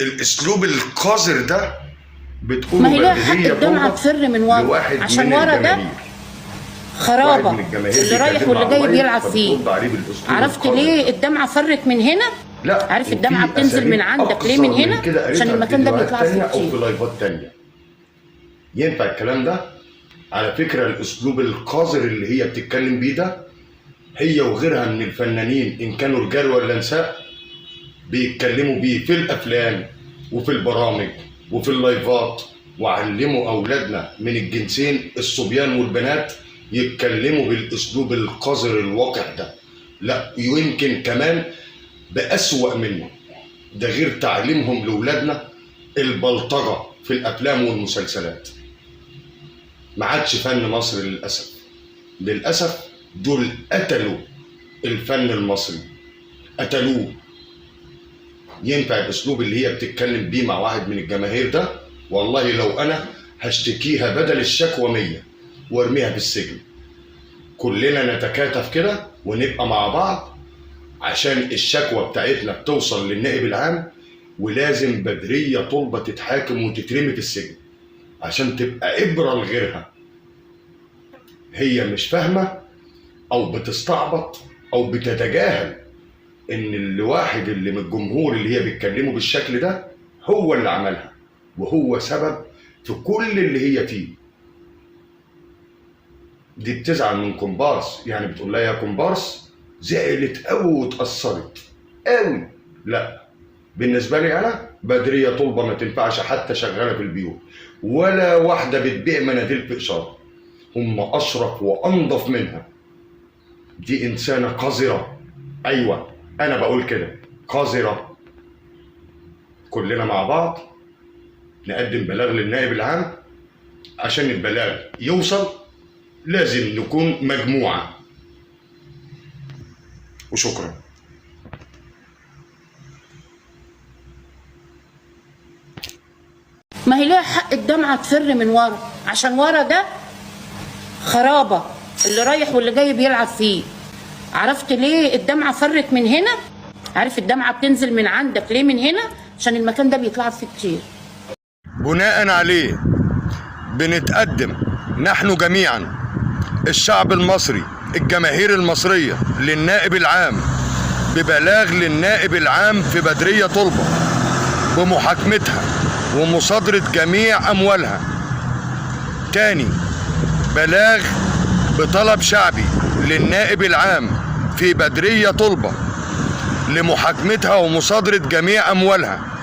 الاسلوب القذر ده بتقوله ما هي لها حق بديهية الدمعه تفر من ورا، لواحد عشان من ورا ده الجماهير. خرابه واحد من الجماهير اللي رايح بيكلمه واللي على جاي بيلعب اللايف فيه. فبترد عليه بالاسلوب عرفت القذر ليه ده. الدمعه فرت من هنا؟ لا، عارف وفي الدمعه بتنزل من أساليب عندك ليه أقذر من هنا؟ كده عشان قريتها المكان ده في بيطلع فيديوهات فيه تانية او كتير. في لايفات تانية. ينفع الكلام ده؟ على فكرة الاسلوب القذر اللي هي بتتكلم بيه ده، هي وغيرها من الفنانين ان كانوا رجال ولا نساء بيتكلموا بيه في الافلام وفي البرامج وفي اللايفات، وعلموا اولادنا من الجنسين الصبيان والبنات يتكلموا بالاسلوب القذر الوقح ده. لا، يمكن كمان بأسوأ منه ده، غير تعليمهم لاولادنا البلطجه في الافلام والمسلسلات. ما عادش فن مصر للاسف. للاسف دول قتلوا الفن المصري، قتلوه. ينفع الاسلوب اللي هي بتتكلم بيه مع واحد من الجماهير ده؟ والله لو انا هشتكيها بدل الشكوى 100 وارميها في السجن. كلنا نتكاتف كده ونبقى مع بعض عشان الشكوى بتاعتنا بتوصل للنائب العام، ولازم بدرية طلبة تتحاكم وتترمي في السجن عشان تبقى إبرة لغيرها. هي مش فاهمة أو بتستعبط أو بتتجاهل إن الواحد اللي من الجمهور اللي هي بتكلمه بالشكل ده هو اللي عملها، وهو سبب في كل اللي هي فيه. دي بتزعل من كومبارس، يعني بتقول لها يا كومبارس، زعلت قوي واتأثرت قوي. لا، بالنسبة لي أنا بدرية طلبة ما تنفعش حتى شغالة في البيوت، ولا واحدة بتبيع مناديل في إشارة. هم أشرف وأنظف منها. دي إنسانة قذرة. أيوة أنا بقول كده، قذرة. كلنا مع بعض نقدم بلاغ للنائب العام. عشان البلاغ يوصل لازم نكون مجموعة. وشكرا. ما هي لها حق الدمعه تفر من ورا، عشان ورا ده خرابه اللي رايح واللي جاي بيلعب فيه. عرفت ليه الدمعه فرت من هنا؟ عارف الدمعه بتنزل من عندك ليه من هنا؟ عشان المكان ده بيطلع فيه كتير. بناء عليه بنتقدم نحن جميعا الشعب المصري، الجماهير المصرية، للنائب العام ببلاغ للنائب العام في بدرية طلبة بمحاكمتها ومصادرة جميع أموالها. تاني، بلاغ بطلب شعبي للنائب العام في بدرية طلبة لمحاكمتها ومصادرة جميع أموالها.